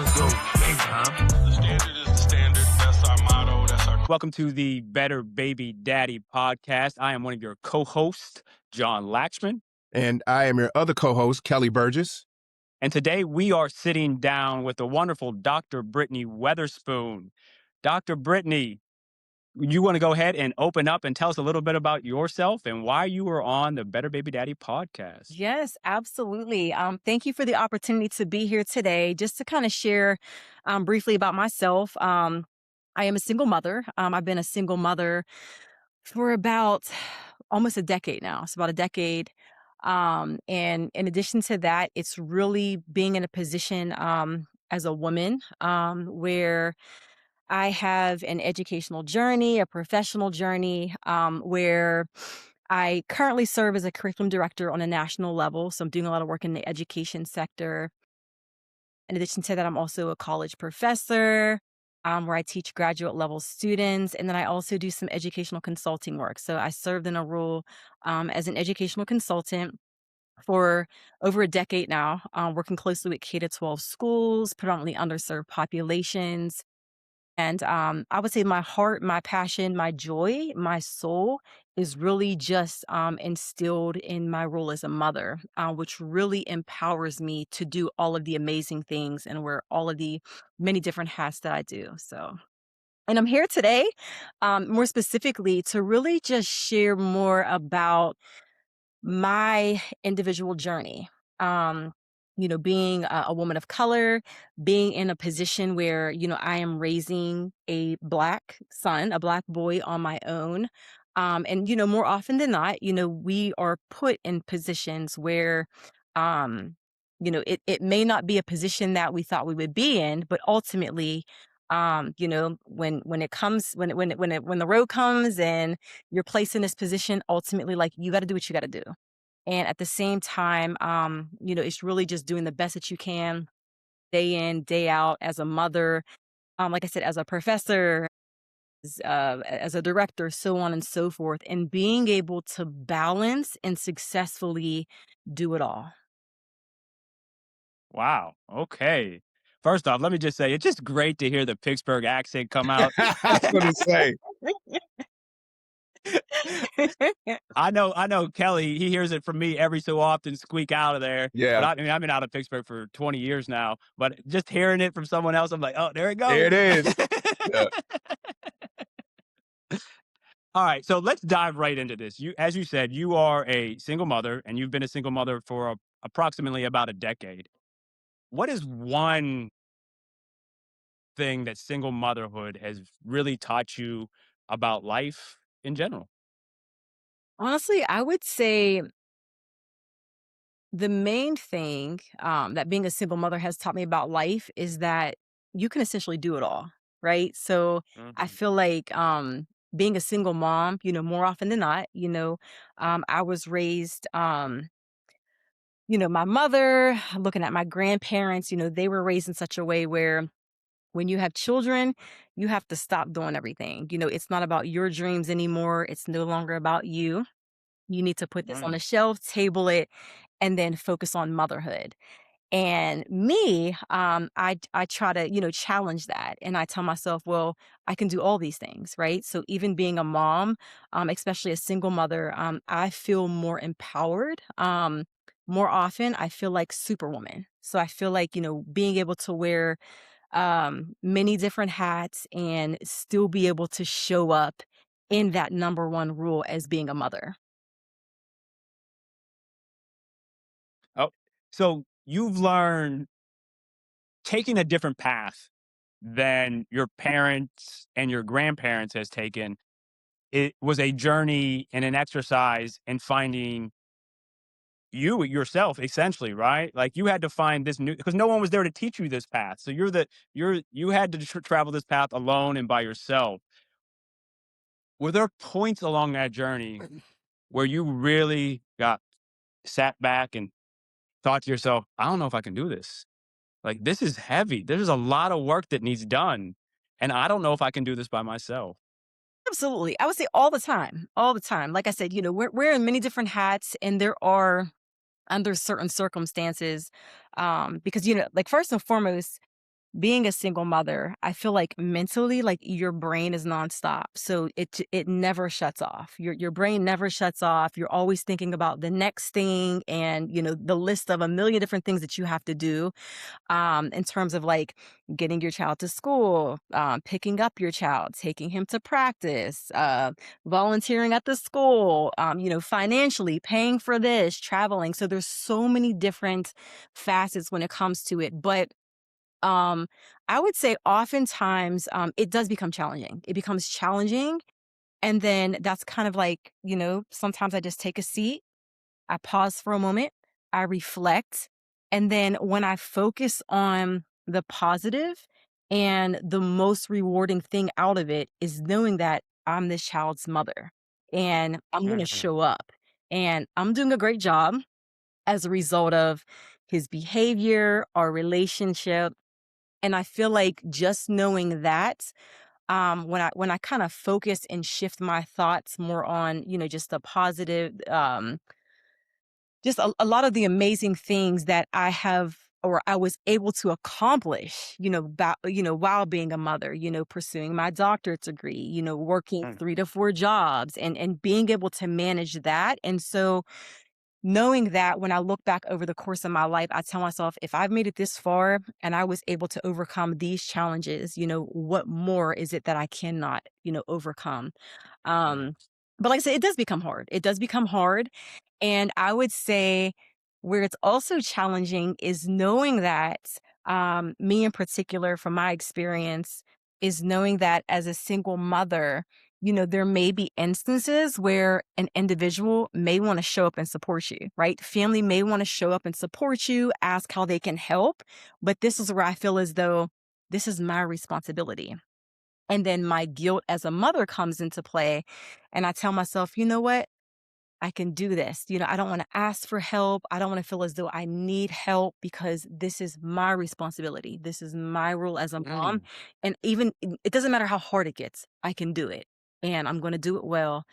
Let's go. Big time. The standard is the standard. That's our motto. That's our. Welcome to the Better Baby Daddy podcast. I am one of your co-hosts, John Latchman. And I am your other co-host, Kelly Burgess. And today we are sitting down with the wonderful Dr. Britnee Weatherspoon. Dr. Britnee, you want to go ahead and open up and tell us a little bit about yourself and why you were on the Better Baby Daddy podcast? Yes, absolutely. Thank you for the opportunity to be here today. Just to kind of share briefly about myself. I am a single mother. I've been a single mother for about almost a decade now. It's about a decade. And in addition to that, it's really being in a position as a woman where I have an educational journey, a professional journey, where I currently serve as a curriculum director on a national level. So I'm doing a lot of work in the education sector. In addition to that, I'm also a college professor where I teach graduate level students. And then I also do some educational consulting work. So I served in a role as an educational consultant for over a decade now, working closely with K-12 schools, predominantly underserved populations. And I would say my heart, my passion, my joy, my soul is really just instilled in my role as a mother, which really empowers me to do all of the amazing things and wear all of the many different hats that I do. So, and I'm here today, more specifically, to really just share more about my individual journey. Being a woman of color, being in a position where, I am raising a Black son, a Black boy on my own. And, more often than not, we are put in positions where, it may not be a position that we thought we would be in, but ultimately, when it comes, when the road comes and you're placed in this position, ultimately, like, you got to do what you got to do. And at the same time, it's really just doing the best that you can day in, day out as a mother, like I said, as a professor, as a director, so on and so forth, and being able to balance and successfully do it all. Wow. Okay. First off, let me just say, it's just great to hear the Pittsburgh accent come out. I was going to say. I know Kelly, he hears it from me every so often squeak out of there. Yeah. But I've been out of Pittsburgh for 20 years now, but just hearing it from someone else, I'm like, oh, there it goes. There it is. Yeah. All right, so let's dive right into this. As you said, you are a single mother and you've been a single mother for approximately about a decade. What is one thing that single motherhood has really taught you about life in general? Honestly, I would say the main thing that being a single mother has taught me about life is that you can essentially do it all, right? So I Mhm. feel like being a single mom, more often than not, I was raised, my mother, looking at my grandparents, they were raised in such a way where when you have children, you have to stop doing everything. It's not about your dreams anymore. It's no longer about you. You need to put this on Mm. the shelf, table it, and then focus on motherhood. And me, I try to, challenge that. And I tell myself, well, I can do all these things, right? So even being a mom, especially a single mother, I feel more empowered. More often, I feel like Superwoman. So I feel like, being able to wear many different hats and still be able to show up in that number one rule as being a mother. Oh, so you've learned taking a different path than your parents and your grandparents has taken. It was a journey and an exercise in finding you yourself, essentially, right? Like you had to find this new because no one was there to teach you this path. So you had to travel this path alone and by yourself. Were there points along that journey where you really got sat back and thought to yourself, I don't know if I can do this. Like this is heavy. There's a lot of work that needs done. And I don't know if I can do this by myself. Absolutely. I would say all the time, all the time. Like I said, we're wearing many different hats and there are under certain circumstances, because, like first and foremost, being a single mother, I feel like mentally, like your brain is nonstop. So it never shuts off. Your brain never shuts off. You're always thinking about the next thing and, the list of a million different things that you have to do in terms of like getting your child to school, picking up your child, taking him to practice, volunteering at the school, financially paying for this, traveling. So there's so many different facets when it comes to it. But um, I would say oftentimes it does become challenging. It becomes challenging. And then that's kind of like, sometimes I just take a seat, I pause for a moment, I reflect. And then when I focus on the positive and the most rewarding thing out of it is knowing that I'm this child's mother and I'm going to Mhm. show up and I'm doing a great job as a result of his behavior, our relationship. And I feel like just knowing that, when I kind of focus and shift my thoughts more on, just the positive, just a lot of the amazing things that I have or I was able to accomplish, while being a mother, pursuing my doctorate degree, working Mm. 3 to 4 jobs and being able to manage that. And so knowing that when I look back over the course of my life, I tell myself, if I've made it this far and I was able to overcome these challenges, what more is it that I cannot, overcome? Mm. Um, but like I said, it does become hard. It does become hard. And I would say where it's also challenging is knowing that, me in particular, from my experience, is knowing that as a single mother, there may be instances where an individual may want to show up and support you, right? Family may want to show up and support you, ask how they can help. But this is where I feel as though this is my responsibility. And then my guilt as a mother comes into play. And I tell myself, you know what? I can do this. I don't want to ask for help. I don't want to feel as though I need help because this is my responsibility. This is my role as a mom. Mm. And even it doesn't matter how hard it gets, I can do it. And I'm going to do it well.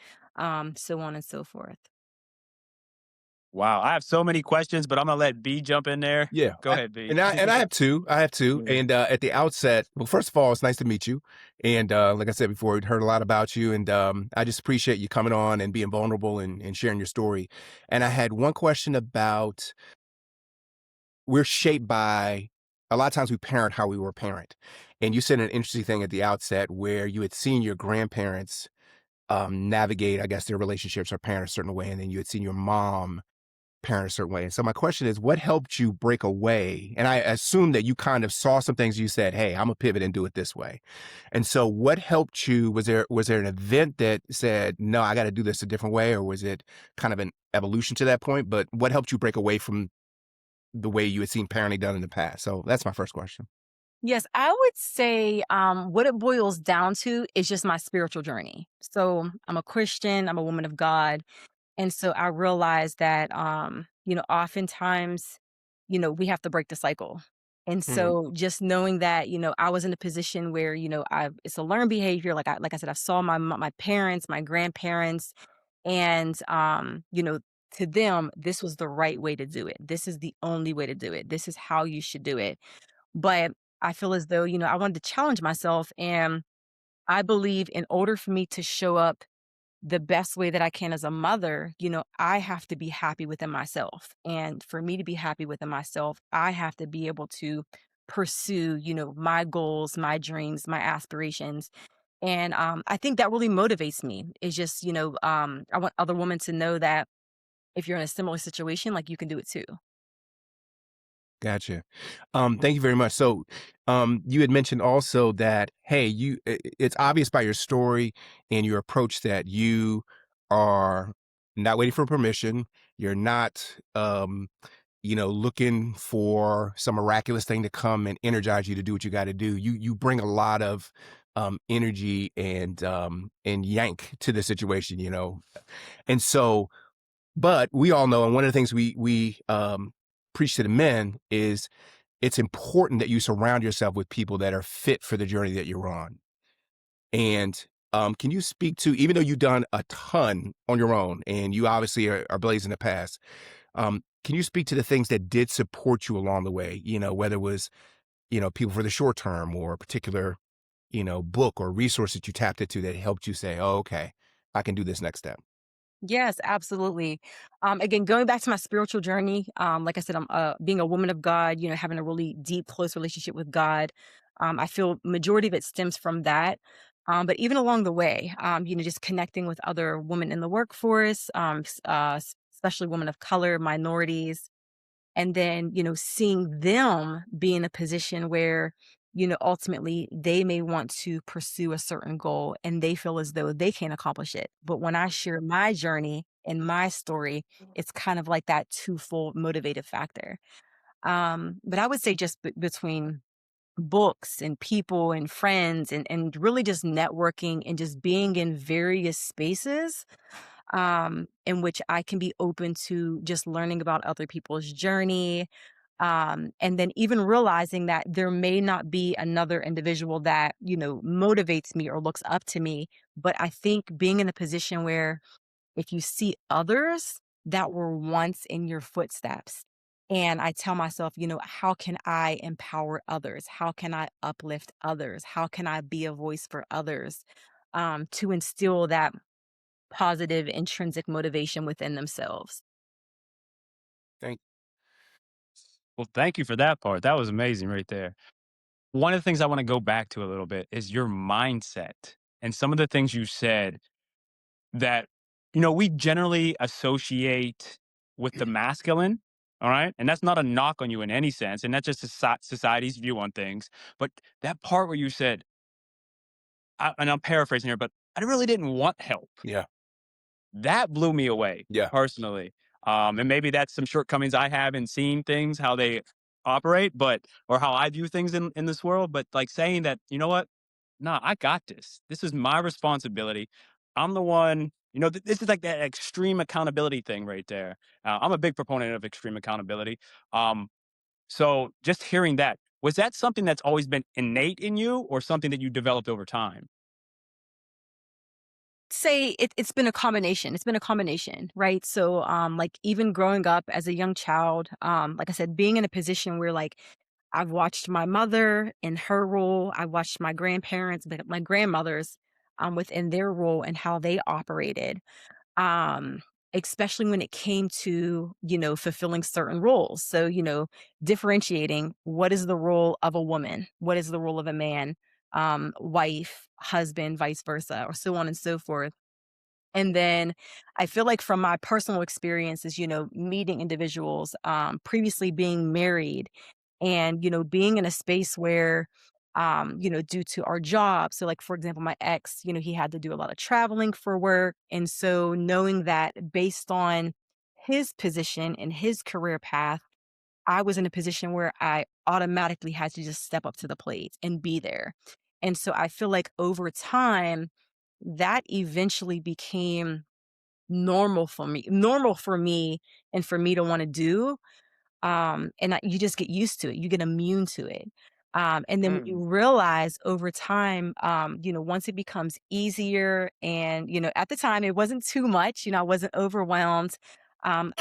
So on and so forth. Wow, I have so many questions, but I'm gonna let B jump in there. Yeah. Go ahead, B. And I have two. I have two. Mhm. And at the outset, well, first of all, it's nice to meet you. And like I said before, we'd heard a lot about you. And I just appreciate you coming on and being vulnerable and sharing your story. And I had one question about we're shaped by a lot of times we parent how we were parent. And you said an interesting thing at the outset where you had seen your grandparents navigate, I guess, their relationships or parent a certain way, and then you had seen your mom parent a certain way. And so my question is, what helped you break away? And I assume that you kind of saw some things you said, hey, I'm gonna pivot and do it this way. And so what helped you? Was there an event that said, no, I gotta do this a different way, or was it kind of an evolution to that point? But what helped you break away from the way you had seen parenting done in the past? So that's my first question. Yes, I would say what it boils down to is just my spiritual journey. So I'm a Christian, I'm a woman of God. And so I realized that, oftentimes, we have to break the cycle. And Mhm. so just knowing that, I was in a position where, it's a learned behavior. Like I said, I saw my parents, my grandparents, and, to them, this was the right way to do it. This is the only way to do it. This is how you should do it. But I feel as though, I wanted to challenge myself. And I believe in order for me to show up the best way that I can as a mother, I have to be happy within myself. And for me to be happy within myself, I have to be able to pursue, my goals, my dreams, my aspirations. And I think that really motivates me. Is just, I want other women to know that if you're in a similar situation, like you can do it too. Gotcha. Thank you very much. So, you had mentioned also that, hey, it's obvious by your story and your approach that you are not waiting for permission. You're not, looking for some miraculous thing to come and energize you to do what you got to do. You bring a lot of energy and yank to the situation, and so but we all know, and one of the things we preach to the men is it's important that you surround yourself with people that are fit for the journey that you're on. And can you speak to, even though you've done a ton on your own, and you obviously are blazing the past, can you speak to the things that did support you along the way? Whether it was people for the short term or a particular, book or resource that you tapped into that helped you say, "Oh, okay, I can do this next step." Yes, absolutely. Again, going back to my spiritual journey, like I said, I'm being a woman of God, having a really deep, close relationship with God. I feel majority of it stems from that. But even along the way, just connecting with other women in the workforce, especially women of color, minorities, and then seeing them be in a position where ultimately they may want to pursue a certain goal and they feel as though they can't accomplish it, but when I share my journey and my story, it's kind of like that twofold motivative factor. But I would say just between books and people and friends and really just networking and just being in various spaces in which I can be open to just learning about other people's journey. And then even realizing that there may not be another individual that, motivates me or looks up to me. But I think being in a position where if you see others that were once in your footsteps, and I tell myself, how can I empower others? How can I uplift others? How can I be a voice for others to instill that positive intrinsic motivation within themselves? Thank Well, thank you for that part. That was amazing right there. One of the things I want to go back to a little bit is your mindset and some of the things you said that, we generally associate with the masculine. All right. And that's not a knock on you in any sense. And that's just society's view on things. But that part where you said, and I'm paraphrasing here, but I really didn't want help. Yeah, That blew me away yeah. personally. And maybe that's some shortcomings I have in seeing things, how they operate, but or how I view things in this world. But like saying that, you know what? Nah, I got this. This is my responsibility. I'm the one, this is like that extreme accountability thing right there. I'm a big proponent of extreme accountability. Um, so just hearing that, was that something that's always been innate in you or something that you developed over time? Say it's been a combination. It's been a combination, right? So, like even growing up as a young child, like I said, being in a position where like I've watched my mother in her role, I watched my grandparents, but my grandmothers, within their role and how they operated. um, Especially when it came to, fulfilling certain roles. So, differentiating what is the role of a woman, what is the role of a man, wife, husband, vice versa, or so on and so forth. And then I feel like from my personal experiences, meeting individuals, previously being married and, being in a space where, due to our job. So, like, for example, my ex, he had to do a lot of traveling for work. And so, knowing that based on his position and his career path, I was in a position where I automatically had to just step up to the plate and be there. And so, I feel like over time, that eventually became normal for me and for me to wanna do, and you just get used to it, you get immune to it, and then when you Mm, realize over time, once it becomes easier and, at the time, it wasn't too much, I wasn't overwhelmed, I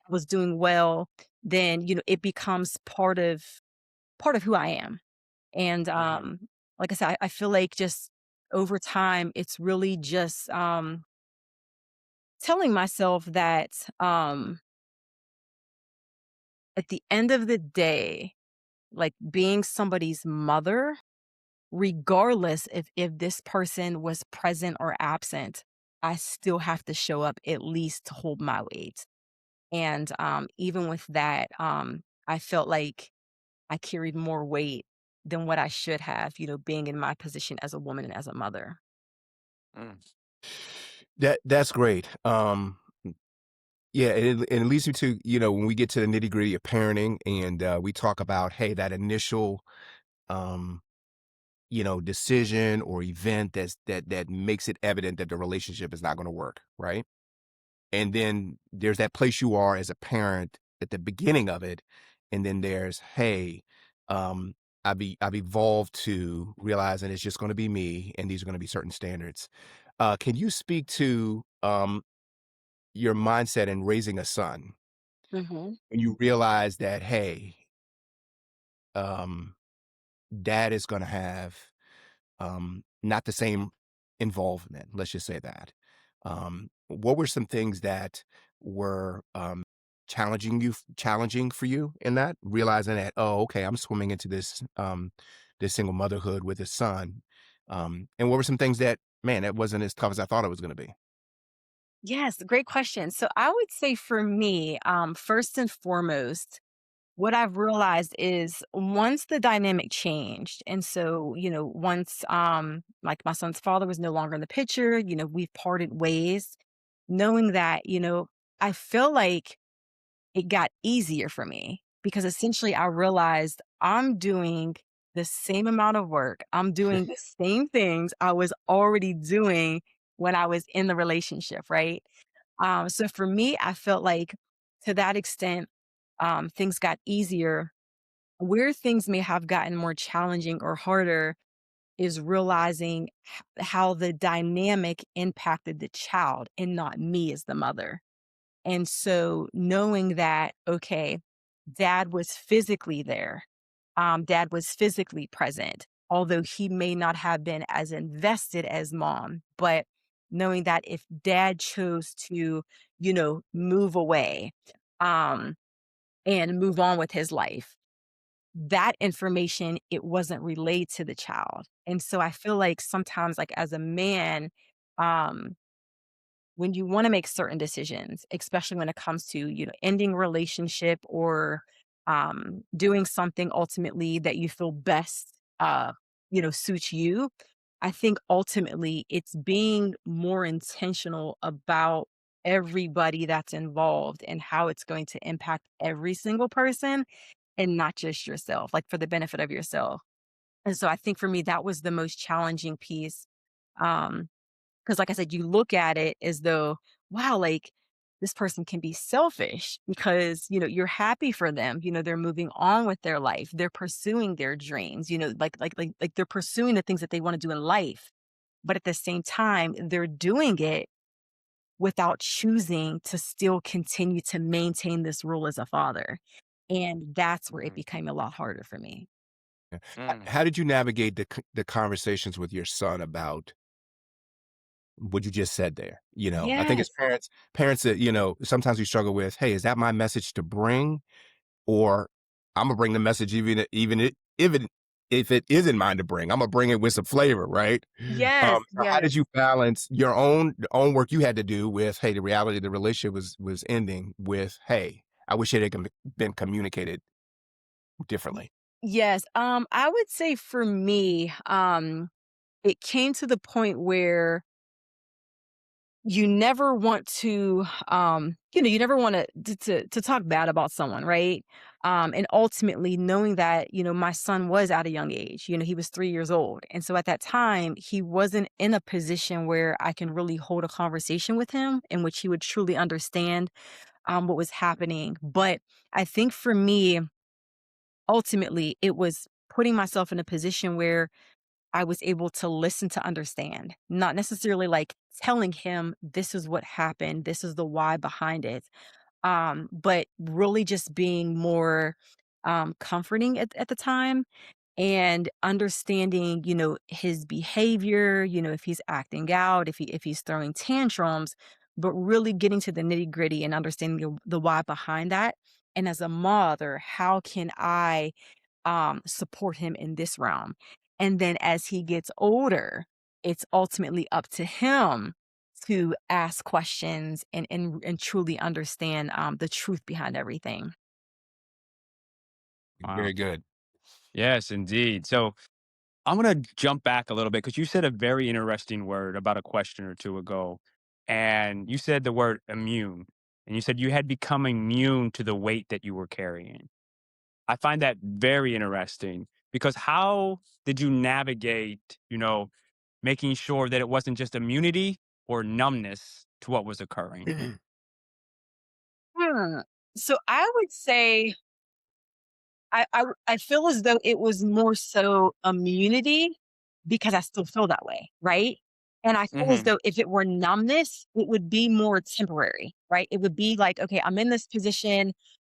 was doing well, then, it becomes part of who I am, and, mhm, like I said, I feel like just over time, it's really just, telling myself that at the end of the day, like being somebody's mother, regardless if this person was present or absent, I still have to show up at least to hold my weight. And even with that, I felt like I carried more weight than what I should have, being in my position as a woman and as a mother. mm. That's great. Yeah, and it leads me to, when we get to the nitty-gritty of parenting and, we talk about, hey, that initial, um, decision or event that makes it evident that the relationship is not gonna work, right? And then there's that place you are as a parent at the beginning of it, and then there's, "Hey, I've evolved to realizing it's just gonna be me, and these are gonna be certain standards." Can you speak to, your mindset in raising a son? Hmm. When you realize that, hey, dad is going to have not the same involvement. Let's just say that. What were some things that were challenging for you in that? Realizing that, oh, okay, I'm swimming into this single motherhood with a son. And what were some things that, man, it wasn't as tough as I thought it was going to be? Yes, great question. So I would say for me, first and foremost, what I've realized is once the dynamic changed, and so, once like my son's father was no longer in the picture, we've parted ways, knowing that, I feel like it got easier for me because essentially I realized I'm doing the same amount of work. I'm doing the same things I was already doing when I was in the relationship, right? So for me, I felt like to that extent, things got easier. Where things may have gotten more challenging or harder is realizing how the dynamic impacted the child and not me as the mother. And so knowing that, okay, dad was physically there, dad was physically present, although he may not have been as invested as mom, but knowing that if dad chose to, move away, um, and move on with his life, that information, it wasn't relayed to the child. And so I feel like sometimes, like as a man, um, when you want to make certain decisions, especially when it comes to, ending a relationship or doing something ultimately that you feel best, suits you. I think ultimately it's being more intentional about everybody that's involved and how it's going to impact every single person and not just yourself, like for the benefit of yourself. And so I think for me, that was the most challenging piece. Um, 'Cause like I said, you look at it as though, wow, like this person can be selfish because, you're happy for them. They're moving on with their life. They're pursuing their dreams, like they're pursuing the things that they want to do in life. But at the same time, they're doing it without choosing to still continue to maintain this role as a father. And that's where it Mhm. became a lot harder for me. Yeah. Mm. How did you navigate the conversations with your son about what you just said there? I think as Yes. parents that, sometimes we struggle with, hey, is that my message to bring? Or I'm gonna bring the message if it isn't mine to bring, I'm gonna bring it with some flavor, right? Yes. So how did Yes. you balance your own work you had to do with, hey, the reality of the relationship was ending with, hey, I wish it had been communicated differently. Yes. I would say for me, it came to the point where you never want to, you never want to talk bad about someone, right? And ultimately knowing that, my son was at a young age, he was 3 years old. And so at that time, he wasn't in a position where I can really hold a conversation with him in which he would truly understand what was happening. But I think for me, ultimately, it was putting myself in a position where I was able to listen to understand, not necessarily like telling him this is what happened, this is the why behind it. But really just being more comforting at the time and understanding, his behavior, if he's acting out, if he's throwing tantrums, but really getting to the nitty-gritty and understanding the why behind that. And as a mother, how can I support him in this realm? And then as he gets older, it's ultimately up to him to ask questions and truly understand the truth behind everything. Very Wow. good. Yes, indeed. So I'm gonna jump back a little bit because you said a very interesting word about a question or two ago, and you said the word immune, and you said you had become immune to the weight that you were carrying. I find that very interesting because how did you navigate, making sure that it wasn't just immunity or numbness to what was occurring? Hmm. So I would say I feel as though it was more so immunity because I still feel that way, right? And I feel as Hmm. though if it were numbness, it would be more temporary, right? It would be like, okay, I'm in this position,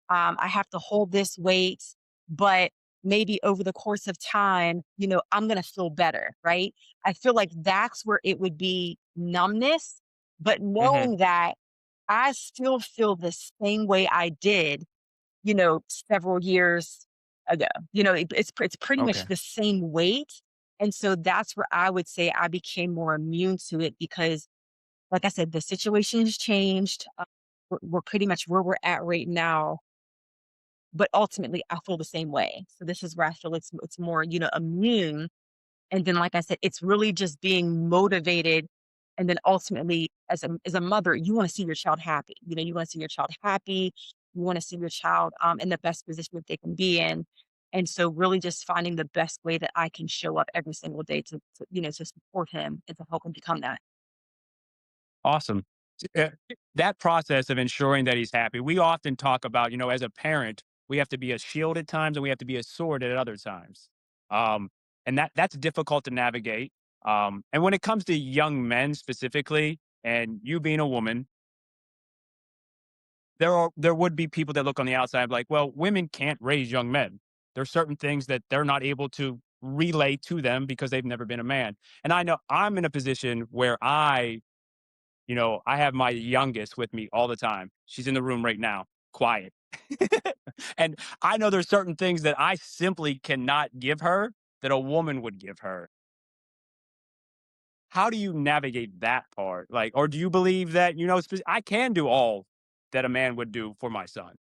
I have to hold this weight, but maybe over the course of time, I'm going to feel better, right? I feel like that's where it would be numbness, but Hmm. knowing that I still feel the same way I did, several years ago. It's pretty much Okay. the same weight. And so that's where I would say I became more immune to it because, like I said, the situation has changed. We're pretty much where we're at right now, but ultimately I feel the same way. So this is where I feel it's more, immune. And then, like I said, it's really just being motivated. And then ultimately, as a mother, you want to see your child happy. You want to see your child happy. You want to see your child in the best position that they can be in. And so, really, just finding the best way that I can show up every single day to support him and to help him become that. Awesome. That process of ensuring that he's happy, we often talk about, as a parent, we have to be a shield at times and we have to be a sword at other times. Um, and that's difficult to navigate. And when it comes to young men specifically, and you being a woman, there would be people that look on the outside like, well, women can't raise young men. There's certain things that they're not able to relay to them because they've never been a man. And I know I'm in a position where I have my youngest with me all the time. She's in the room right now, quiet. And I know there's certain things that I simply cannot give her that a woman would give her. How do you navigate that part? Like, or do you believe that, I can do all that a man would do for my son?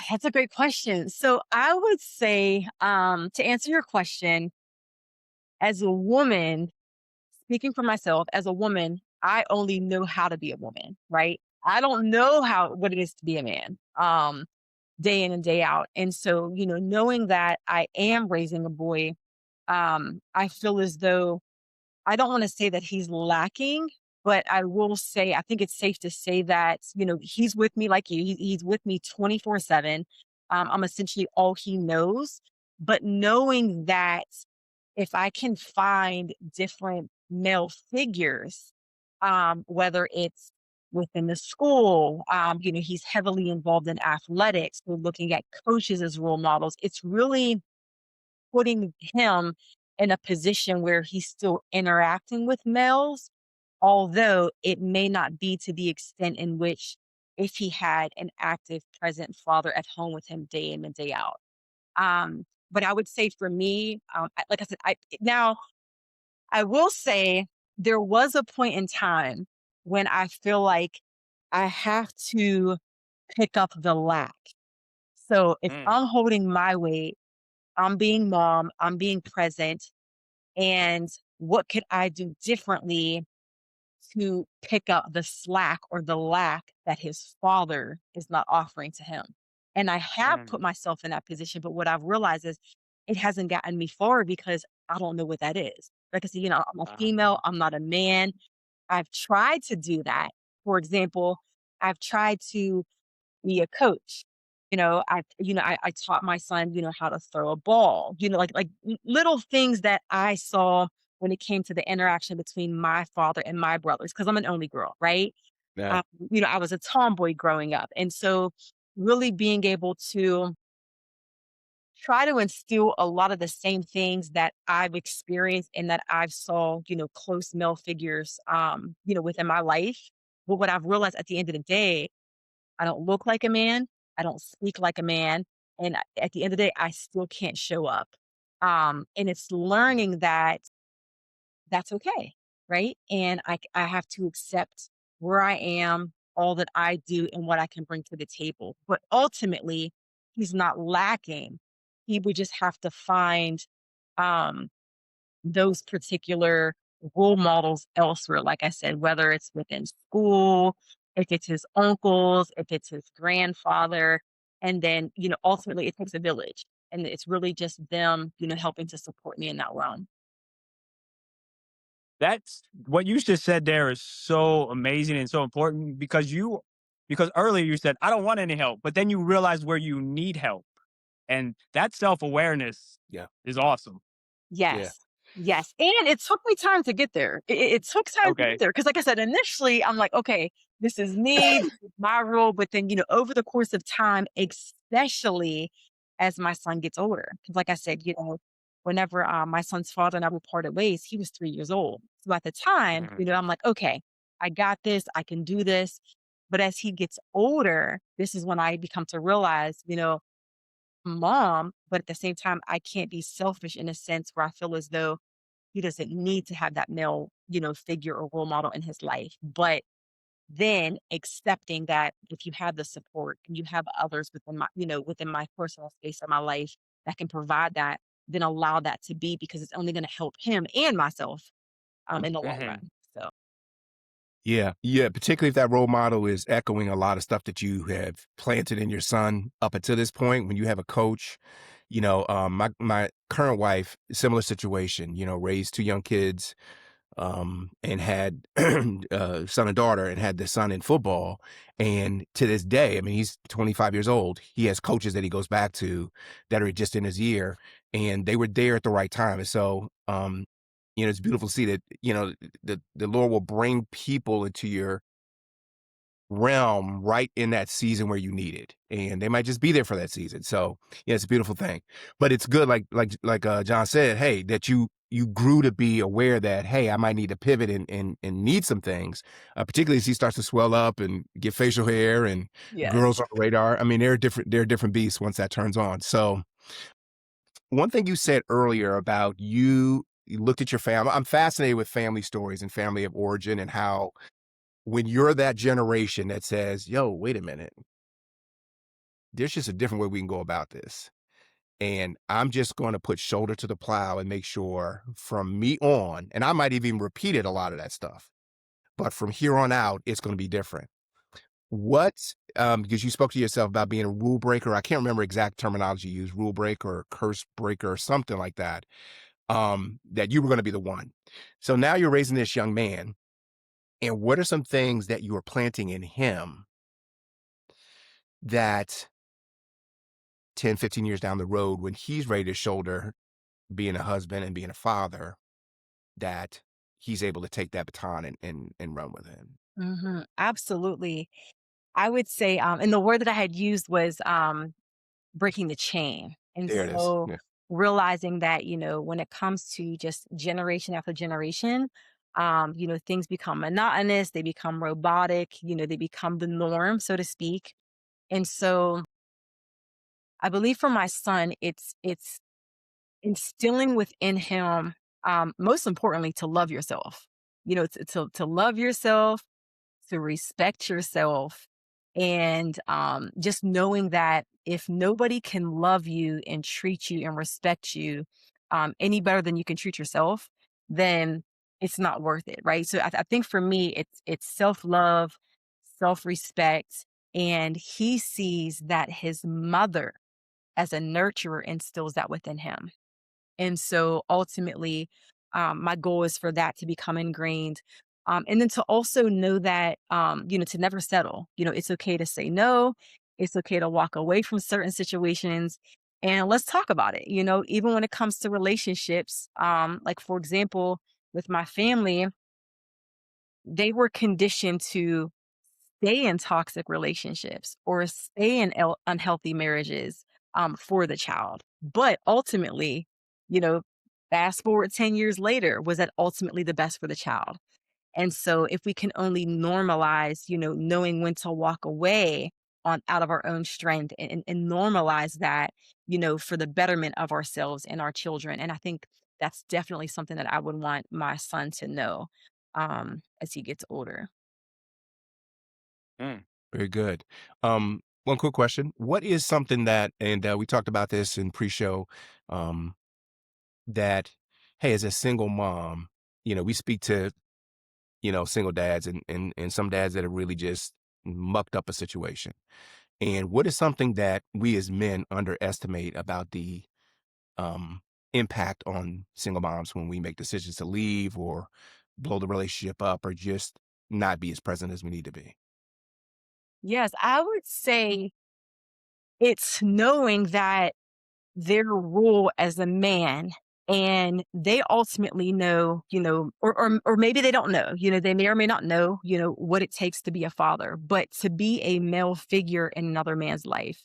That's a great question. So I would say, to answer your question, as a woman, speaking for myself, as a woman, I only know how to be a woman, right? I don't know what it is to be a man, day in and day out. And so, knowing that I am raising a boy, I feel as though I don't want to say that he's lacking, but I will say I think it's safe to say that he's with me like you. He's with me 24/7. I'm essentially all he knows. But knowing that if I can find different male figures, whether it's within the school, he's heavily involved in athletics. We're looking at coaches as role models. It's really putting him in a position where he's still interacting with males, although it may not be to the extent in which if he had an active present father at home with him day in and day out. But I would say for me, like I said, now I will say there was a point in time when I feel like I have to pick up the lack. So if Mm, I'm holding my weight, I'm being mom, I'm being present, and what could I do differently to pick up the slack or the lack that his father is not offering to him? And I have put mm, myself in that position, but what I've realized is it hasn't gotten me forward because I don't know what that is. Like I said, I'm a female, um, I'm not a man. I've tried to do that. For example, I've tried to be a coach. I taught my son, how to throw a ball, little things that I saw when it came to the interaction between my father and my brothers, because I'm an only girl, right? Yeah. Um, I was a tomboy growing up. And so really being able to try to instill a lot of the same things that I've experienced and that I've saw, close male figures, within my life. But what I've realized at the end of the day, I don't look like a man. I don't speak like a man. And at the end of the day, I still can't show up. And it's learning that that's okay. Right. And I have to accept where I am, all that I do, and what I can bring to the table. But ultimately, he's not lacking. He would just have to find um, those particular role models elsewhere, like I said, whether it's within school, if it's his uncles, if it's his grandfather. And then, ultimately it takes a village. And it's really just them, helping to support me in that realm. that's what you just said there is so amazing and so important because earlier you said, I don't want any help, but then you realize where you need help. And that self-awareness Yeah. is awesome. Yeah. Yes. Yes. And it took me time to get there. It took time to get Okay. there. Cause like I said, initially I'm like, okay, this is me, this is my role. But then, over the course of time, especially as my son gets older. 'Cause like I said, whenever my son's father and I were parted ways, he was 3 years old. So at the time, Mhm. I'm like, okay, I got this, I can do this. But as he gets older, this is when I become to realize, mom, but at the same time, I can't be selfish in a sense where I feel as though he doesn't need to have that male, figure or role model in his life. But then accepting that if you have the support and you have others within my personal space of my life that can provide that, then allow that to be because it's only going to help him and myself in the long Mhm. run. So Yeah, yeah, particularly if that role model is echoing a lot of stuff that you have planted in your son up until this point. When you have a coach, my current wife, similar situation, raised two young kids, and had son and daughter, and had the son in football. And to this day, I mean, he's 25 years old. He has coaches that he goes back to that are just in his year, and they were there at the right time. And so, it's beautiful to see that, the Lord will bring people into your realm right in that season where you need it, and they might just be there for that season. So yeah, it's a beautiful thing. But it's good, like John said, hey, that you grew to be aware that, hey, I might need to pivot and need some things, particularly as he starts to swell up and get facial hair and yes. girls on the radar. I mean, they're different beasts once that turns on. So one thing you said earlier about you looked at your family. I'm fascinated with family stories and family of origin, and how when you're that generation that says, yo, wait a minute, there's just a different way we can go about this. And I'm just going to put shoulder to the plow and make sure from me on, and I might even repeated a lot of that stuff, but from here on out, it's going to be different. What, because you spoke to yourself about being a rule breaker. I can't remember exact terminology you used, rule breaker or curse breaker or something like that, that you were going to be the one. So now you're raising this young man. And what are some things that you are planting in him that 10, 15 years down the road, when he's ready to shoulder being a husband and being a father, that he's able to take that baton and run with him? Absolutely. I would say, and the word that I had used was breaking the chain. And There it is. so Yeah. realizing that, when it comes to just generation after generation, things become monotonous, they become robotic, they become the norm, so to speak. And so I believe for my son, it's instilling within him, most importantly, to love yourself. To love yourself, to respect yourself, and just knowing that if nobody can love you and treat you and respect you any better than you can treat yourself, then it's not worth it, right? So I think for me, it's self love, self respect, and he sees that his mother as a nurturer instills that within him. And so ultimately, my goal is for that to become ingrained. And then to also know that, to never settle. It's okay to say no. It's okay to walk away from certain situations. And let's talk about it. Even when it comes to relationships, like for example, with my family, they were conditioned to stay in toxic relationships or stay in unhealthy marriages for the child. But ultimately, you know, fast forward 10 years later, was that ultimately the best for the child? And so if we can only normalize, knowing when to walk away on out of our own strength and normalize that, for the betterment of ourselves and our children. And I think that's definitely something that I would want my son to know as he gets older. Mm. Very good. One quick question. What is something that, and we talked about this in pre-show, um, that, hey, as a single mom, we speak to, single dads and some dads that have really just mucked up a situation. And what is something that we as men underestimate about the um, impact on single moms when we make decisions to leave or blow the relationship up or just not be as present as we need to be? Yes, I would say it's knowing that their role as a man and they ultimately know, or maybe they don't know, they may or may not know, what it takes to be a father, but to be a male figure in another man's life.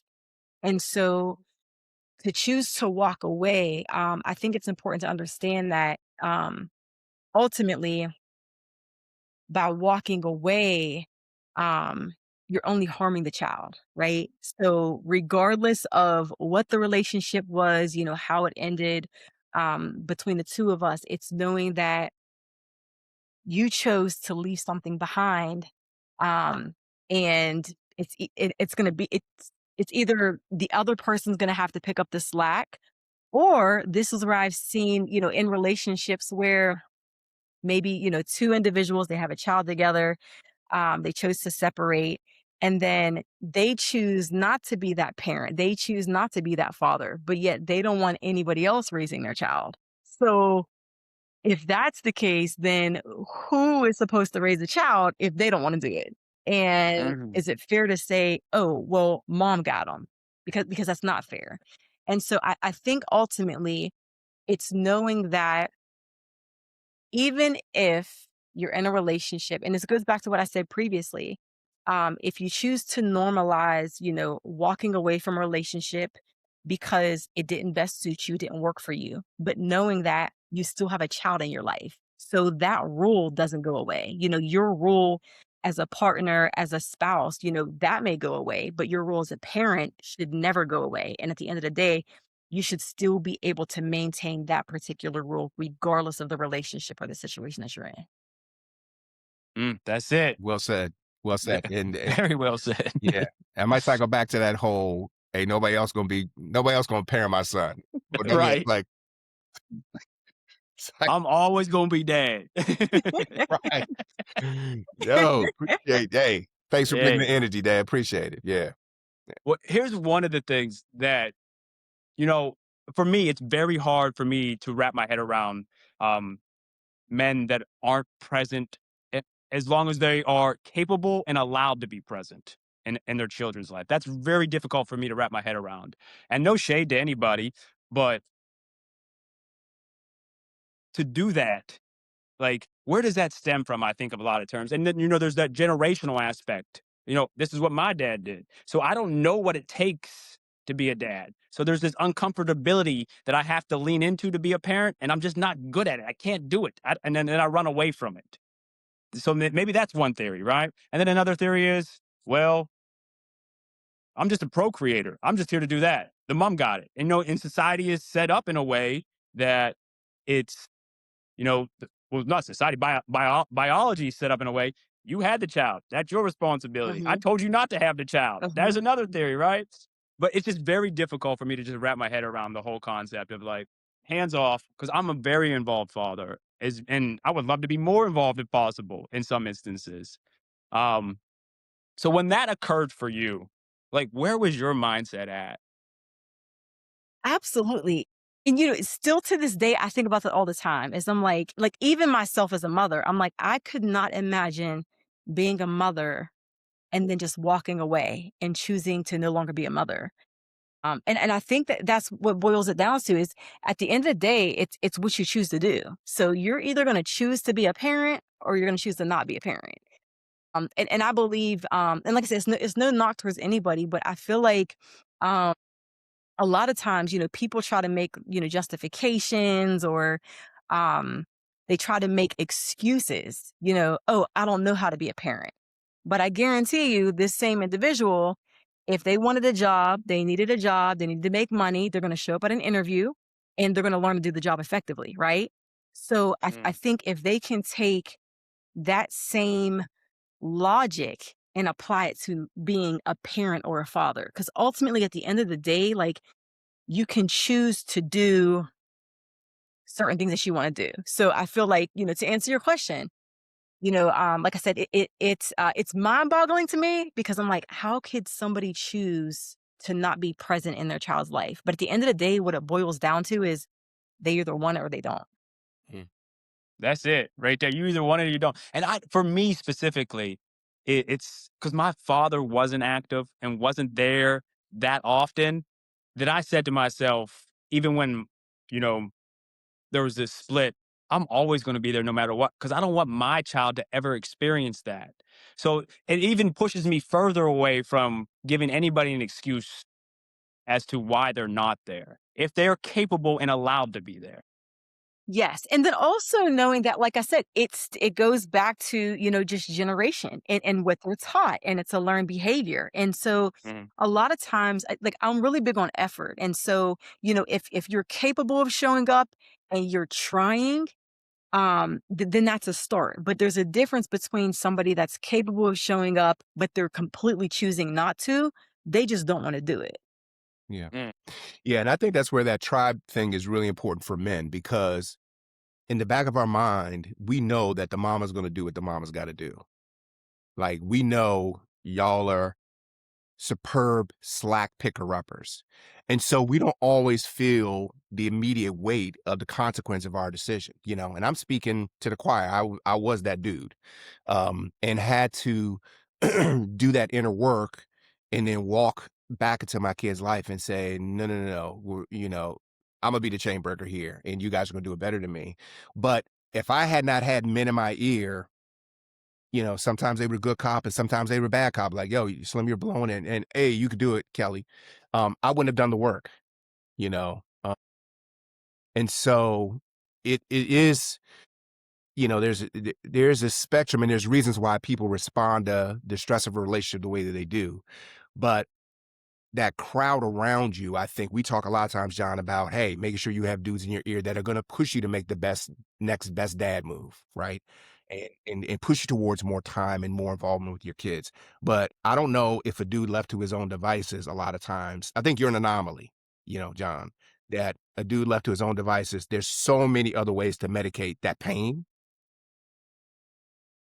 And so to choose to walk away, I think it's important to understand that ultimately, by walking away, um, you're only harming the child, right? So, regardless of what the relationship was, how it ended between the two of us, it's knowing that you chose to leave something behind, um, and it's going to be it's either the other person's going to have to pick up the slack, or this is where I've seen, in relationships where maybe, two individuals, they have a child together, they chose to separate, and then they choose not to be that parent. They choose not to be that father, but yet they don't want anybody else raising their child. So if that's the case, then who is supposed to raise the child if they don't want to do it? And Mhm. is it fair to say, oh, well, mom got them? Because that's not fair. And so I think ultimately it's knowing that even if you're in a relationship, and this goes back to what I said previously, if you choose to normalize, walking away from a relationship because it didn't best suit you, didn't work for you, but knowing that you still have a child in your life. So that rule doesn't go away. Your rule as a partner, as a spouse, that may go away, but your role as a parent should never go away. And at the end of the day, you should still be able to maintain that particular rule regardless of the relationship or the situation that you're in. That's it. Well said. Well said. And Very well said. yeah, I might cycle back to that whole, "Hey, nobody else gonna parent my son." But then again, Right. like, it's like, I'm always gonna be dad. right. Yo, appreciate, hey, thanks for bringing Hey, the energy, Dad. Appreciate it. Yeah. well, here's one of the things that, you know, for me, it's very hard for me to wrap my head around um, men that aren't present as long as they are capable and allowed to be present in their children's life. That's very difficult for me to wrap my head around. And no shade to anybody, but to do that, like, where does that stem from? I think of a lot of terms. And then, there's that generational aspect. This is what my dad did. So I don't know what it takes to be a dad. So there's this uncomfortability that I have to lean into to be a parent, and I'm just not good at it. I can't do it. And then I run away from it. So maybe that's one theory, right? And then another theory is, well, I'm just a procreator. I'm just here to do that. The mom got it. And, and society is set up in a way that it's well, not society, biology is set up in a way. You had the child. That's your responsibility. I Hmm. told you not to have the child. There's Hmm. another theory, right? But it's just very difficult for me to just wrap my head around the whole concept of like hands off, because I'm a very involved father, and I would love to be more involved if possible in some instances. Um, so when that occurred for you, like where was your mindset at? Absolutely. And still to this day, I think about that all the time. As I'm like even myself as a mother, I'm like, I could not imagine being a mother and then just walking away and choosing to no longer be a mother. And I think that that's what boils it down to is at the end of the day, it's what you choose to do. So you're either going to choose to be a parent or you're going to choose to not be a parent. And I believe, and like I said, it's no knock towards anybody, but I feel like, um, a lot of times, people try to make, justifications or, um, they try to make excuses, oh, I don't know how to be a parent. But I guarantee you, this same individual, if they wanted a job, they needed a job, they needed to make money, they're going to show up at an interview and they're going to learn to do the job effectively. Right. So I Mm, think if they can take that same logic and apply it to being a parent or a father, because ultimately at the end of the day, like, you can choose to do certain things that you want to do. So I feel like, to answer your question, like I said, it's mind-boggling to me because I'm like, how could somebody choose to not be present in their child's life? But at the end of the day, what it boils down to is they either want it or they don't. Mm. that's it right there. You either want it or you don't. And for me specifically, it's because my father wasn't active and wasn't there that often that I said to myself, even when, you know, there was this split, I'm always going to be there no matter what, because I don't want my child to ever experience that. So it even pushes me further away from giving anybody an excuse as to why they're not there, if they're capable and allowed to be there. Yes, and then also knowing that, like I said, it goes back to, just generation and what they're taught, and it's a learned behavior. And so Mhm. a lot of times, like, I'm really big on effort. And so, if you're capable of showing up and you're trying, then that's a start. But there's a difference between somebody that's capable of showing up, but they're completely choosing not to. They just don't want to do it. Yeah. Mm. Yeah, and I think that's where that tribe thing is really important for men because in the back of our mind, we know that the mama's gonna do what the mama's gotta do. Like, we know y'all are superb slack picker uppers. And so we don't always feel the immediate weight of the consequence of our decision, and I'm speaking to the choir. I was that dude, and had to do that inner work and then walk back into my kid's life and say, no, no, no, no, I'm gonna be the chain breaker here and you guys are gonna do it better than me. But if I had not had men in my ear, sometimes they were good cop and sometimes they were bad cop. Like, yo, Slim, you're blowing it, and hey, you could do it, Kelly. I wouldn't have done the work, you know. And so it is, there's a spectrum, and there's reasons why people respond to the stress of a relationship the way that they do. But that crowd around you, I think we talk a lot of times, John, about, hey, making sure you have dudes in your ear that are going to push you to make the next best dad move, right? And push you towards more time and more involvement with your kids. But I don't know if a dude left to his own devices a lot of times, I think you're an anomaly, John, that a dude left to his own devices, there's so many other ways to medicate that pain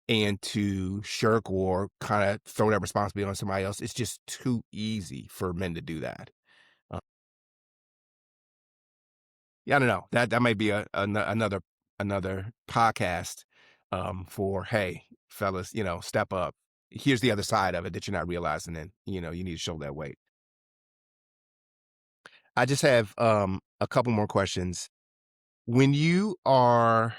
and to shirk or kind of throw that responsibility on somebody else. It's just too easy for men to do that. Uh, yeah, I don't know. That might be another podcast for, hey, fellas, step up. Here's the other side of it that you're not realizing, and you need to show that weight. I just have a couple more questions. When you are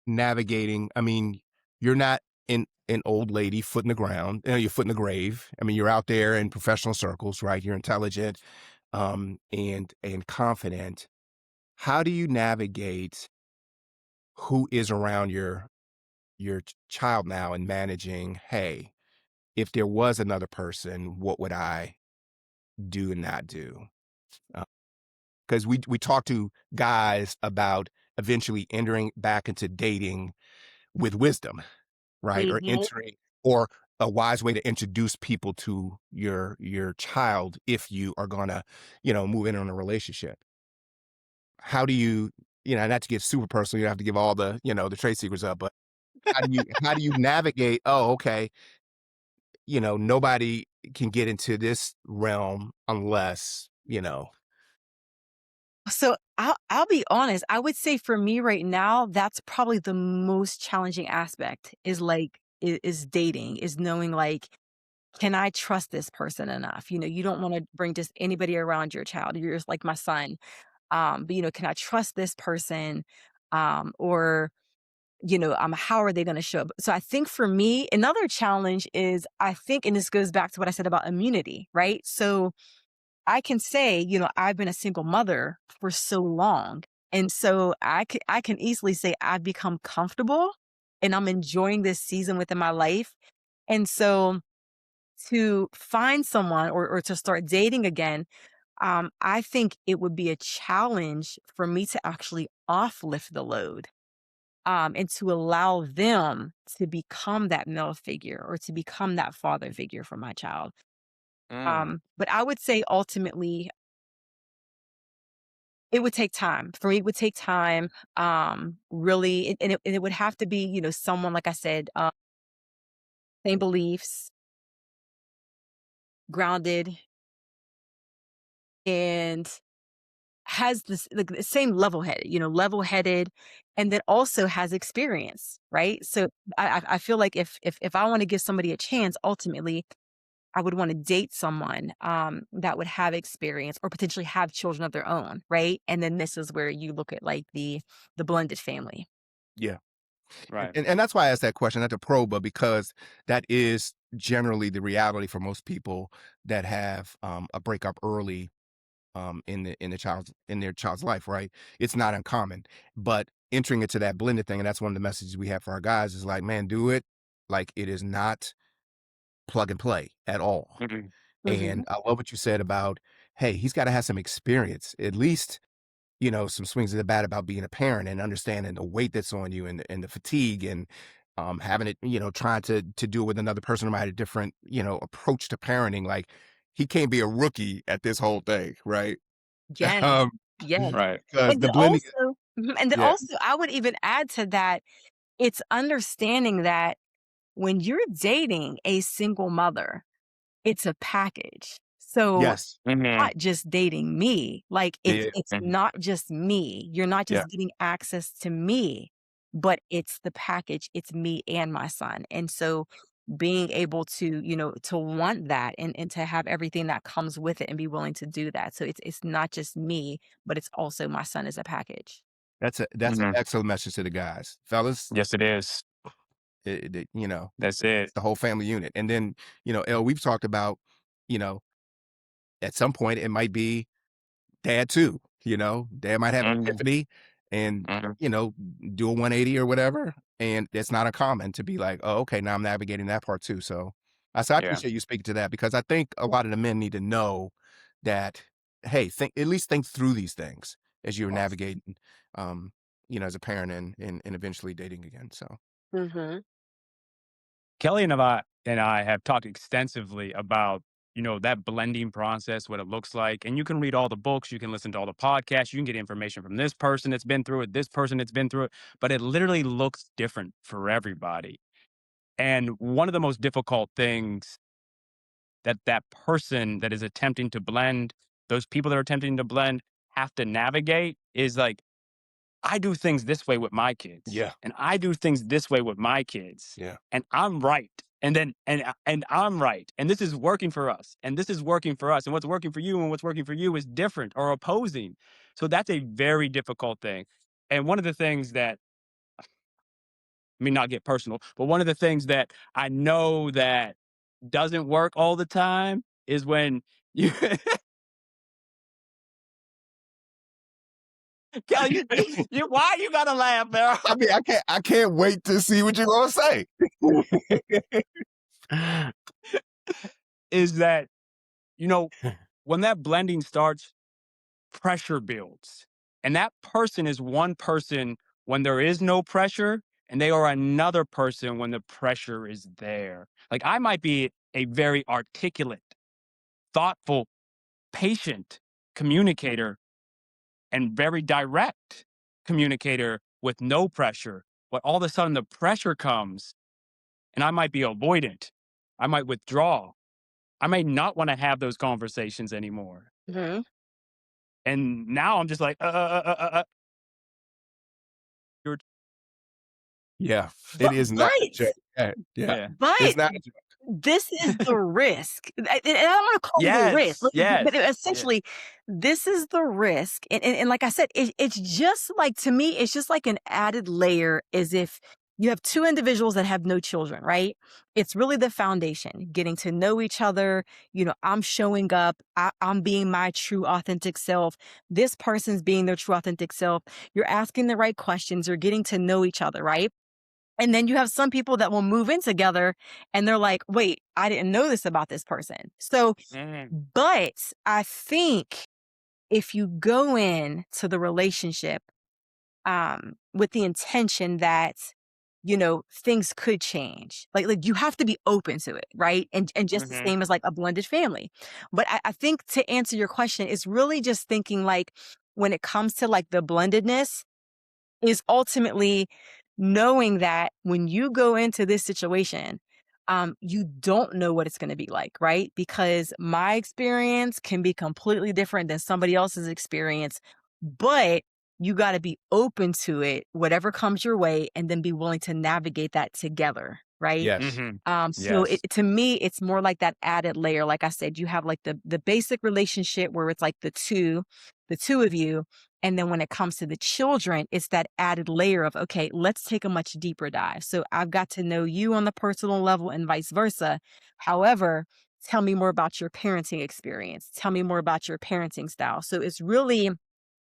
navigating, I mean, you're not an old lady foot in the ground, your foot in the grave. I mean, you're out there in professional circles, right? You're intelligent, and confident. How do you navigate who is around your child now and managing, hey, if there was another person, what would I do and not do? Because we talk to guys about eventually entering back into dating with wisdom, right? Or Mhm. entering, or a wise way to introduce people to your child if you are gonna, move in on a relationship. How do you, not to get super personal, you don't have to give all the trade secrets up, but how do you navigate, oh, okay, nobody can get into this realm unless, So I'll be honest. I would say for me right now, that's probably the most challenging aspect is like is dating, is knowing like, can I trust this person enough? You don't want to bring just anybody around your child. You're just like my son. But can I trust this person? Or how are they going to show up? So I think for me, another challenge is I think, and this goes back to what I said about immunity, right? So I can say, I've been a single mother for so long. And so I can easily say I've become comfortable and I'm enjoying this season within my life. And so to find someone or to start dating again, I think it would be a challenge for me to actually offlift the load, and to allow them to become that male figure or to become that father figure for my child. Mm. But I would say ultimately it would take time. For me, it would take time, really, and it would have to be, someone, like I said, same beliefs, grounded, and has this like the same level-headed, and then also has experience, right? So I feel like if I want to give somebody a chance, ultimately, I would want to date someone that would have experience or potentially have children of their own, right? And then this is where you look at like the blended family. yeah. And, Right. and and that's why I asked that question, not to probe, but because that is generally the reality for most people that have a breakup early. in their child's life, right? It's not uncommon, but entering into that blended thing, and that's one of the messages we have for our guys is like, man, do it like it is not plug and play at all. Mhm. Mm-hmm. And I love what you said about, hey, he's got to have some experience, at least, some swings of the bat about being a parent and understanding the weight that's on you and the fatigue and having it, trying to do it with another person who might have a different, approach to parenting. Like he can't be a rookie at this whole thing, right? Yes. um, Yes. Right. because And the then blending, also, and then yeah, also, I would even add to that, it's understanding that when you're dating a single mother, it's a package. So yes, Mhm. not just dating me, like yeah, it's Mhm. not just me. You're not yeah, just getting access to me, but it's the package. It's me and my son. And so being able to, to want that and to have everything that comes with it and be willing to do that. So it's not just me, but it's also my son as a package. that's an Mhm. excellent message to the guys, fellas. Yes, it is. It's That's it. the whole family unit, and then El, we've talked about, you know, at some point it might be dad too, dad might have an Mhm. epiphany and, Mhm. you know, do a 180 or whatever. And it's not uncommon to be like, oh, okay, now I'm navigating that part too. So I Yeah. appreciate you speaking to that because I think a lot of the men need to know that, hey, at least think through these things as you're Yes. navigating, um, as a parent and eventually dating again. So Mm-hmm. Kelly and I have talked extensively about, that blending process, what it looks like. And you can read all the books, you can listen to all the podcasts, you can get information from this person that's been through it, this person that's been through it, but it literally looks different for everybody. And one of the most difficult things that person that is attempting to blend, those people that are attempting to blend have to navigate is like, I do things this way with my kids, yeah, and I do things this way with my kids, yeah, and I'm right. And I'm right. And this is working for us. And this is working for us. And what's working for you and what's working for you is different or opposing. So that's a very difficult thing. And one of the things that, I mean, not get personal, but one of the things that I know that doesn't work all the time is when you Kelly, you why you gotta laugh, man? I mean, I can't wait to see what you're gonna say. Is that, you know, when that blending starts, pressure builds. And that person is one person when there is no pressure, and they are another person when the pressure is there. Like I might be a very articulate, thoughtful, patient communicator and very direct communicator with no pressure. But all of a sudden the pressure comes and I might be avoidant. I might withdraw. I may not want to have those conversations anymore. Mm-hmm. And now I'm just like, you're, Yeah, it But is not a joke. Yeah, yeah, yeah. it's but not a joke. this is the risk. And I don't want to call it a risk, Yes, but yes, yeah. essentially, this is the risk. And like I said, it's just like, to me, it's just like an added layer as if you have two individuals that have no children, right? It's really the foundation, getting to know each other. I'm showing up, I'm being my true, authentic self. This person's being their true, authentic self. You're asking the right questions, you're getting to know each other, right? And then you have some people that will move in together and they're like, wait, I didn't know this about this person. So, Mhm, but I think if you go in to the relationship with the intention that, things could change, like you have to be open to it, right? And just the mhm, same as like a blended family. But I think to answer your question, it's really just thinking like when it comes to like the blendedness, is ultimately knowing that when you go into this situation, you don't know what it's going to be like, right? Because my experience can be completely different than somebody else's experience, but you got to be open to it, whatever comes your way, and then be willing to navigate that together, right? Yes, mhm. So Yes. to me, it's more like that added layer. Like I said, you have like the basic relationship where it's like the two of you, and then when it comes to the children, it's that added layer of, okay, let's take a much deeper dive. So I've got to know you on the personal level and vice versa. However, tell me more about your parenting experience. Tell me more about your parenting style. So it's really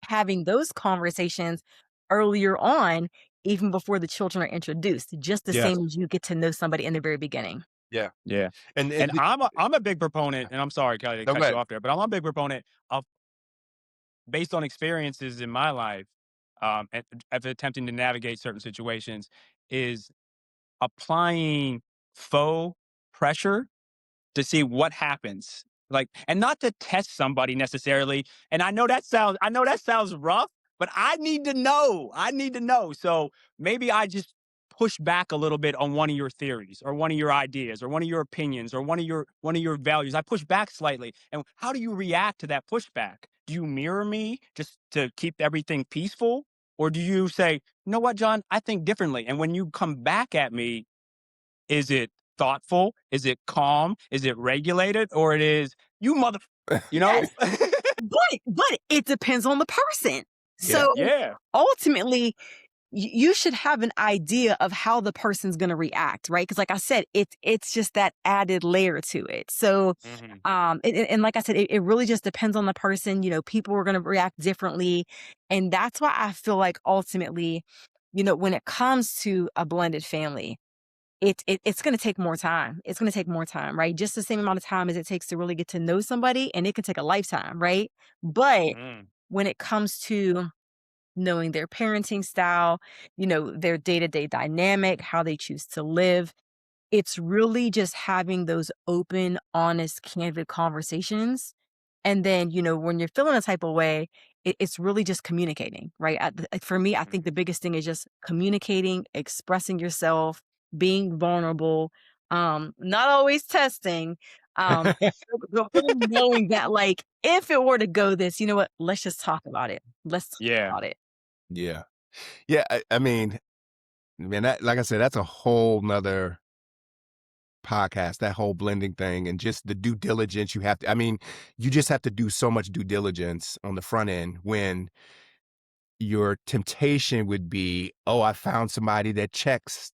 having those conversations earlier on, even before the children are introduced, just the Yes. same as you get to know somebody in the very beginning. Yeah. Yeah. And And I'm a big proponent, and I'm sorry, Kelly, to no, go cut you ahead. off there, but I'm a big proponent of, based on experiences in my life, and of attempting to navigate certain situations, is applying faux pressure to see what happens. Like, and not to test somebody necessarily. And I know that sounds rough, but I need to know. I need to know. So maybe I just push back a little bit on one of your theories or one of your ideas or one of your opinions or one of your values. I push back slightly. And how do you react to that pushback? Do you mirror me just to keep everything peaceful? Or do you say, you know what, John, I think differently. And when you come back at me, is it thoughtful? Is it calm? Is it regulated? Or it is, you mother, you Yes, know? but it depends on the person. Yeah. So Yeah. ultimately, you should have an idea of how the person's going to react, right? Because, like I said, it's just that added layer to it. So, Mhm. and like I said, it really just depends on the person. People are going to react differently, and that's why I feel like ultimately, when it comes to a blended family, it's going to take more time. It's going to take more time, right? Just the same amount of time as it takes to really get to know somebody, and it can take a lifetime, right? But Mm. when it comes to knowing their parenting style, their day-to-day dynamic, how they choose to live, it's really just having those open, honest, candid conversations. And then, when you're feeling a type of way, it's really just communicating, right? For me, I think the Mhm. biggest thing is just communicating, expressing yourself, being vulnerable, not always testing, but really knowing that, like, if it were to go this, you know what? Let's just talk about it. Let's talk Yeah. about it. Yeah. Yeah. I mean, man, that, like I said, that's a whole nother podcast, that whole blending thing, and just the due diligence you have to, I mean, you just have to do so much due diligence on the front end when your temptation would be, oh, I found somebody that checks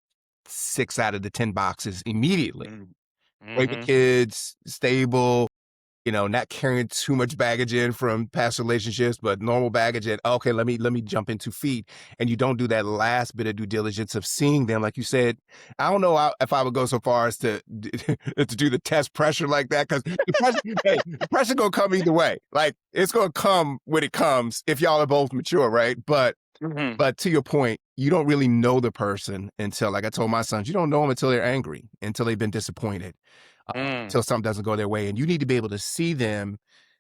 6 out of the 10 boxes immediately. Mm. Great with Mhm. kids, stable, not carrying too much baggage in from past relationships, but normal baggage. And okay, let me jump into feet. And you don't do that last bit of due diligence of seeing them, like you said. I don't know if I would go so far as to to do the test pressure like that, because the pressure gonna come either way. Like it's gonna come when it comes if y'all are both mature, right? But Mhm. but to your point, you don't really know the person until, like I told my sons, you don't know them until they're angry, until they've been disappointed, Mm. until something doesn't go their way. And you need to be able to see them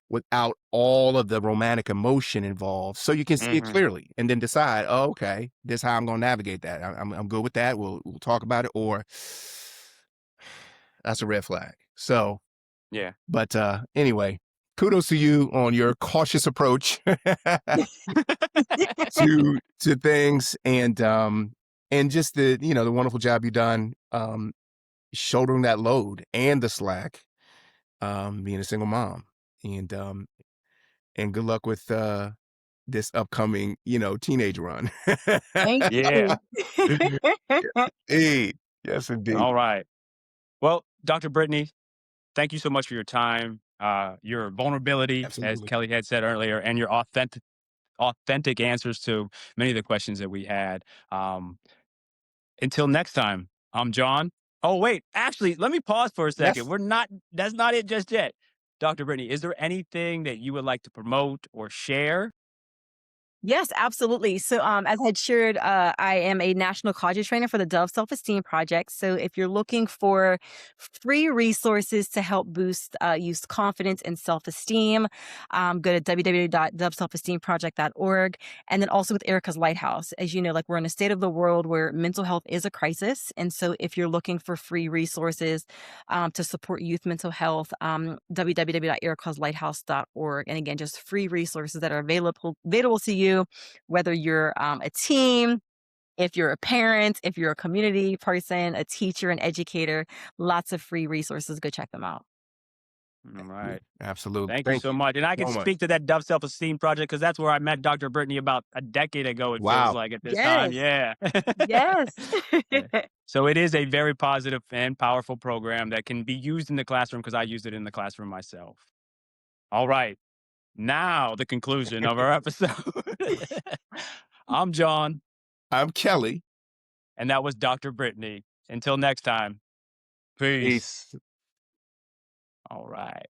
without all of the romantic emotion involved, so you can see it Mhm. clearly and then decide, oh, okay, this is how I'm going to navigate that. I'm good with that. We'll talk about it, or that's a red flag. So, Yeah. but anyway, kudos to you on your cautious approach to things, and just the wonderful job you've done shouldering that load and the slack, being a single mom, and good luck with this upcoming teenage run. Thank Yeah. you. Hey, yes indeed. All right. Well, Dr. Brittany, thank you so much for your time, your vulnerability, as Absolutely. Kelly had said earlier, and your authentic answers to many of the questions that we had. Um, until next time, I'm John. Oh, wait, actually, let me pause for a second. Yes. That's not it just yet. Dr. Brittany, is there anything that you would like to promote or share? Yes, absolutely. So, as I had shared, I am a national college trainer for the Dove Self Esteem Project. So, if you're looking for free resources to help boost youth confidence and self esteem, go to www.doveselfesteemproject.org. And then also with Erica's Lighthouse. As you know, like, we're in a state of the world where mental health is a crisis. And so, if you're looking for free resources to support youth mental health, www.ericaslighthouse.org. And again, just free resources that are available to you, whether you're a team, if you're a parent, if you're a community person, a teacher, an educator, lots of free resources. Go check them out. All right. Absolutely. Thank you so much. And I can so much. speak to that Dove Self-Esteem Project because that's where I met Dr. Britnee about a decade ago, it feels Wow. like at this time. Yes. Yeah. Yes. Yeah. So it is a very positive and powerful program that can be used in the classroom because I used it in the classroom myself. All right. Now the conclusion of our episode. I'm John, I'm Kelly. and that was Dr. Britnee. Until next time, peace. Peace. All right.